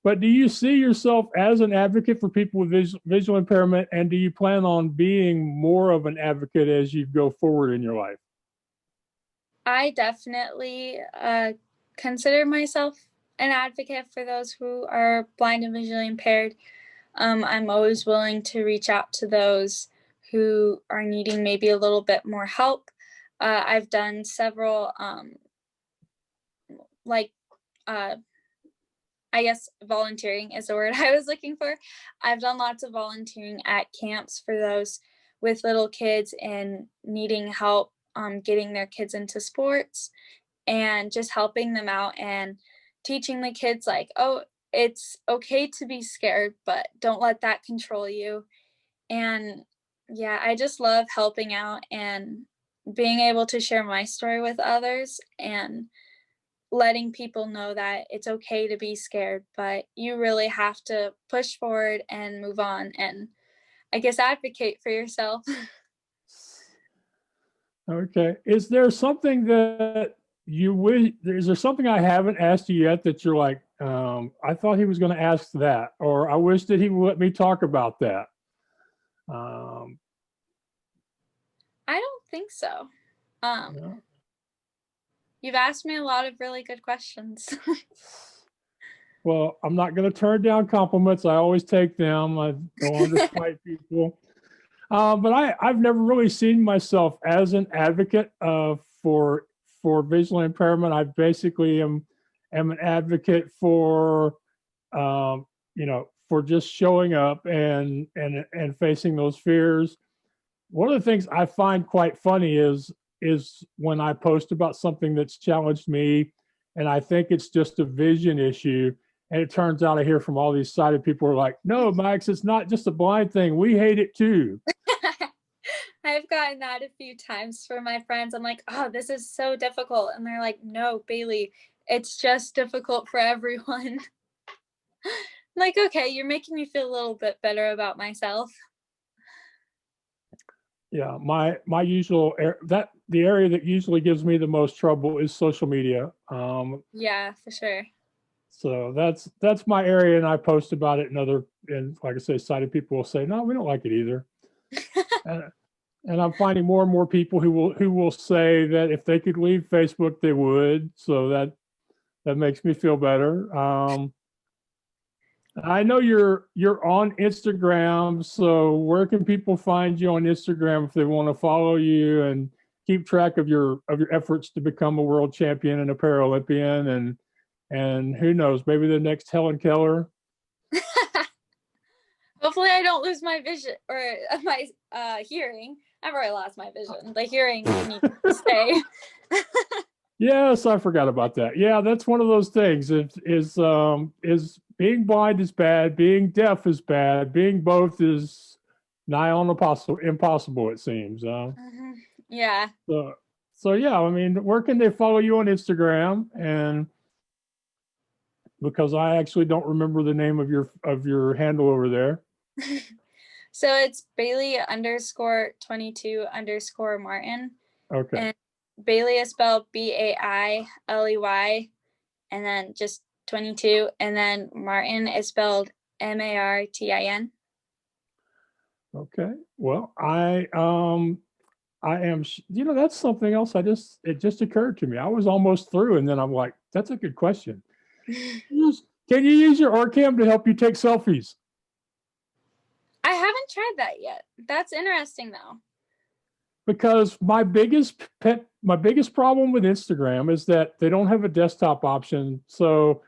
But do you see yourself as an advocate for people with visual impairment, and do you plan on being more of an advocate as you go forward in your life? I definitely consider myself an advocate for those who are blind and visually impaired. I'm always willing to reach out to those who are needing maybe a little bit more help. I've done several, like, uh, I guess volunteering is the word I was looking for. I've done lots of volunteering at camps for those with little kids and needing help getting their kids into sports and just helping them out and teaching the kids like, oh, it's okay to be scared, but don't let that control you. And yeah, I just love helping out and being able to share my story with others and letting people know that it's okay to be scared, but you really have to push forward and move on and I guess advocate for yourself. Okay. Is there something that you wish, is there something I haven't asked you yet that you're like, I thought he was going to ask that, or I wish that he would let me talk about that? I don't think so. Yeah. You've asked me a lot of really good questions. Well, I'm not going to turn down compliments. I always take them. I don't want to spite people. But I've never really seen myself as an advocate for visual impairment. I basically am an advocate for for just showing up and facing those fears. One of the things I find quite funny is when I post about something that's challenged me, and I think it's just a vision issue. And it turns out I hear from all these sighted people who are like, no, Max, it's not just a blind thing. We hate it too. I've gotten that a few times for my friends. I'm like, oh, this is so difficult. And they're like, no, Bailey, it's just difficult for everyone. I'm like, okay, you're making me feel a little bit better about myself. Yeah, my usual the area that usually gives me the most trouble is social media. Yeah, for sure. So that's my area, and I post about it. And like I say, sighted people will say, no, we don't like it either. and I'm finding more and more people who will say that if they could leave Facebook, they would. So that makes me feel better. I know you're on Instagram, so where can people find you on Instagram if they want to follow you and keep track of your efforts to become a world champion and a Para-Olympian and who knows, maybe the next Helen Keller? Hopefully I don't lose my vision or my hearing. I've already lost my vision. The hearing needs to stay. Yes, I forgot about that. Yeah, that's one of those things. Is being blind is bad, being deaf is bad, being both is nigh on impossible, it seems. Yeah. So yeah, I mean, where can they follow you on Instagram? And because I actually don't remember the name of your handle over there. So it's Bailey _22 Martin. Okay. And Bailey is spelled Bailey and then just 22. And then Martin is spelled Martin. Okay. Well, I am, that's something else. It just occurred to me. I was almost through, and then I'm like, that's a good question. Can you use your Orcam to help you take selfies? I haven't tried that yet. That's interesting though. Because my biggest problem with Instagram is that they don't have a desktop option. So,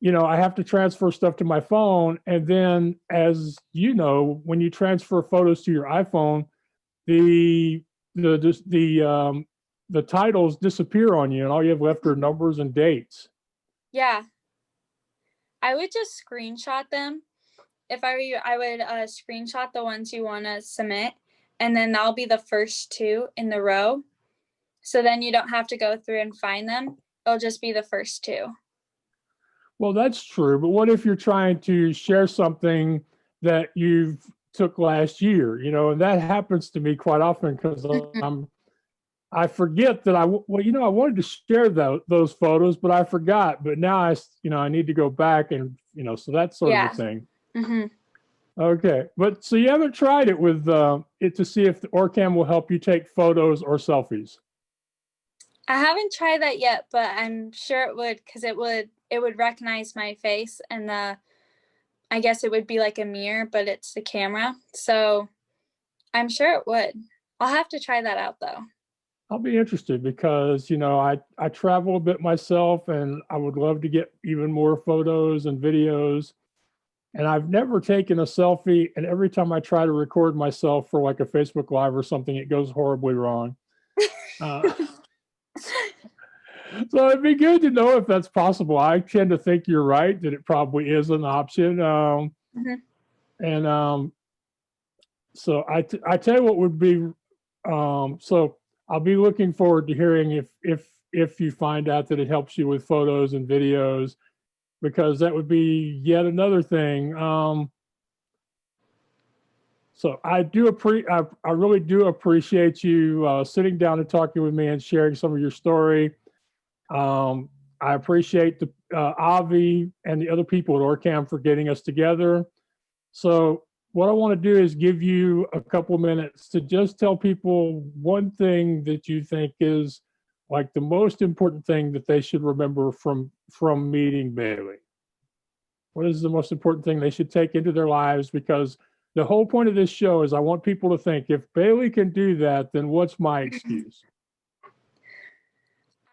I have to transfer stuff to my phone. And then, as you know, when you transfer photos to your iPhone, the titles disappear on you, and all you have left are numbers and dates. Yeah. I would just screenshot them. If I were you, I would screenshot the ones you want to submit, and then that'll be the first two in the row. So then you don't have to go through and find them. It'll just be the first two. Well, that's true. But what if you're trying to share something that you took last year, and that happens to me quite often because I forget that I wanted to share those photos, but I forgot. But now I need to go back and, so that's sort of a thing. Mm-hmm. Okay. But so you haven't tried it with it to see if the Orcam will help you take photos or selfies? I haven't tried that yet, but I'm sure it would, because it would recognize my face, and I guess it would be like a mirror, but it's the camera. So I'm sure it would. I'll have to try that out though. I'll be interested because, I travel a bit myself, and I would love to get even more photos and videos. And I've never taken a selfie. And every time I try to record myself for like a Facebook Live or something, it goes horribly wrong. So it'd be good to know if that's possible. I tend to think you're right, that it probably is an option. Mhm. And so I tell you what would be, so I'll be looking forward to hearing if you find out that it helps you with photos and videos, because that would be yet another thing. So I really do appreciate you sitting down and talking with me and sharing some of your story. I appreciate the Avi and the other people at Orcam for getting us together. So what I want to do is give you a couple minutes to just tell people one thing that you think is like the most important thing that they should remember from meeting Bailey. What is the most important thing they should take into their lives? Because the whole point of this show is I want people to think, if Bailey can do that, then what's my excuse?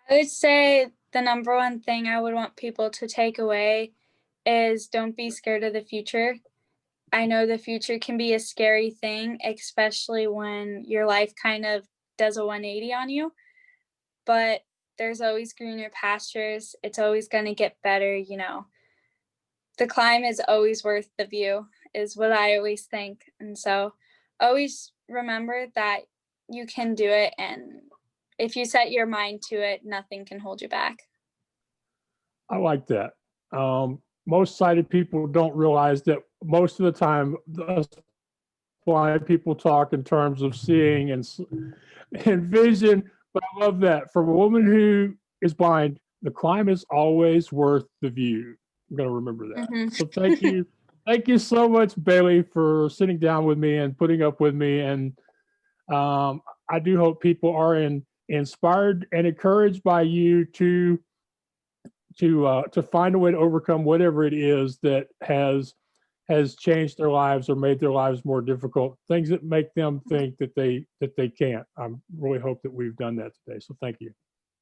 I would say the number one thing I would want people to take away is don't be scared of the future. I know the future can be a scary thing, especially when your life kind of does a 180 on you, but there's always greener pastures. It's always going to get better, you know. The climb is always worth the view, is what I always think. And so always remember that you can do it. And if you set your mind to it, nothing can hold you back. I like that. Most sighted people don't realize that most of the time, us blind people talk in terms of seeing and vision. But I love that. For a woman who is blind, the climb is always worth the view. I'm going to remember that. So thank you. Thank you so much, Bailey, for sitting down with me and putting up with me. And I do hope people are inspired and encouraged by you to find a way to overcome whatever it is that has changed their lives or made their lives more difficult, things that make them think that they can't. I really hope that we've done that today. So thank you.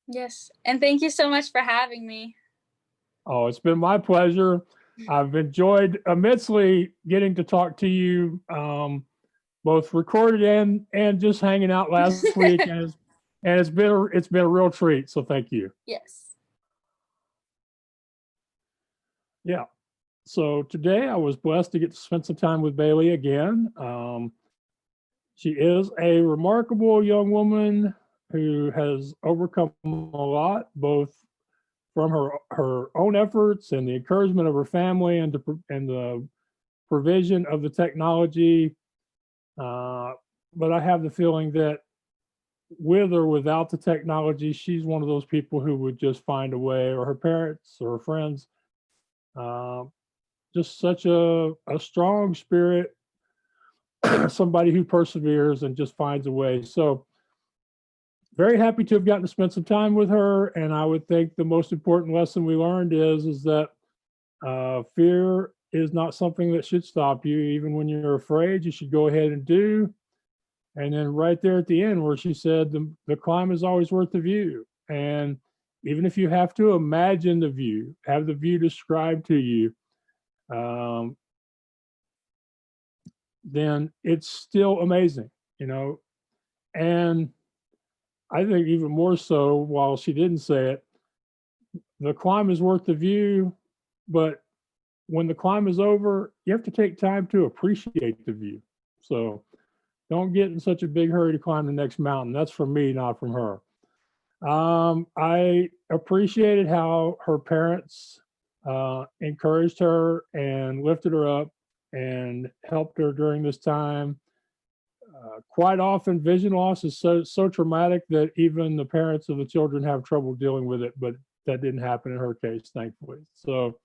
Yes. And thank you so much for having me. Oh, it's been my pleasure. I've enjoyed immensely getting to talk to you, both recorded and just hanging out last week, and it's been a real treat. So thank you. Yes. Yeah. So today I was blessed to get to spend some time with Bailey again. She is a remarkable young woman who has overcome a lot, both from her own efforts and the encouragement of her family and the provision of the technology. But I have the feeling that with or without the technology, she's one of those people who would just find a way, or her parents or her friends. Just such a strong spirit, somebody who perseveres and just finds a way. So very happy to have gotten to spend some time with her. And I would think the most important lesson we learned is that fear is not something that should stop you. Even when you're afraid, you should go ahead and do. And then right there at the end where she said, the climb is always worth the view. And even if you have to imagine the view, have the view described to you, then it's still amazing, you know. And I think even more so, while she didn't say it, the climb is worth the view, but when the climb is over, you have to take time to appreciate the view. So don't get in such a big hurry to climb the next mountain. That's from me, not from her. I appreciated how her parents encouraged her and lifted her up and helped her during this time. Quite often, vision loss is so traumatic that even the parents of the children have trouble dealing with it, but that didn't happen in her case, thankfully. So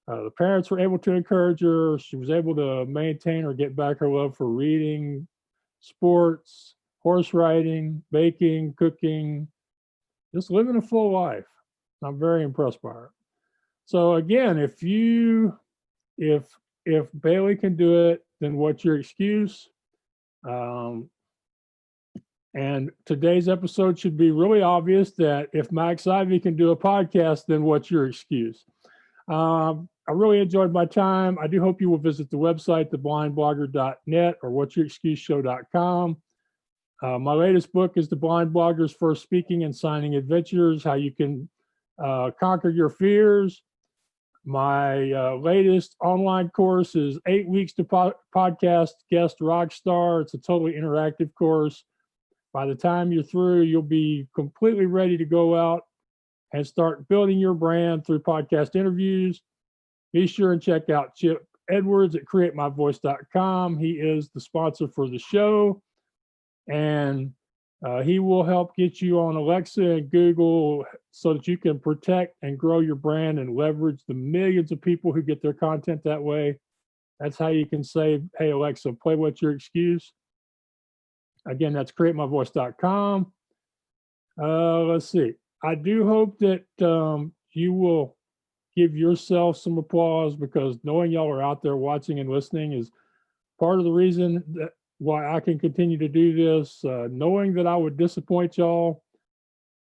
the parents were able to encourage her. She was able to maintain or get back her love for reading, sports, horse riding, baking, cooking, just living a full life. I'm very impressed by her. So again, if Bailey can do it, then what's your excuse? And today's episode should be really obvious that if Max Ivy can do a podcast, then what's your excuse? I really enjoyed my time. I do hope you will visit the website, theblindblogger.net or what'syourexcuseshow.com. My latest book is The Blind Blogger's First Speaking and Signing Adventures, How You Can Conquer Your Fears. My latest online course is 8 Weeks to Podcast Guest Rockstar. It's a totally interactive course. By the time you're through, you'll be completely ready to go out and start building your brand through podcast interviews. Be sure and check out Chip Edwards at createmyvoice.com. He is the sponsor for the show, and he will help get you on Alexa and Google so that you can protect and grow your brand and leverage the millions of people who get their content that way. That's how you can say, hey, Alexa, play What's Your Excuse? Again, that's createmyvoice.com. Let's see. I do hope that you will give yourself some applause, because knowing y'all are out there watching and listening is part of the reason that why I can continue to do this. Knowing that I would disappoint y'all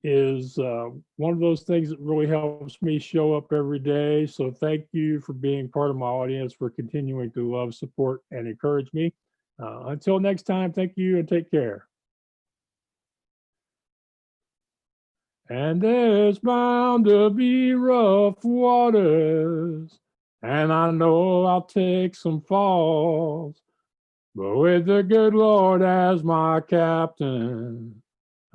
is one of those things that really helps me show up every day. So thank you for being part of my audience, for continuing to love, support, and encourage me. Until next time, thank you and take care. And there's bound to be rough waters, and I know I'll take some falls, but with the good Lord as my captain,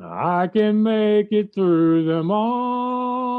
I can make it through them all.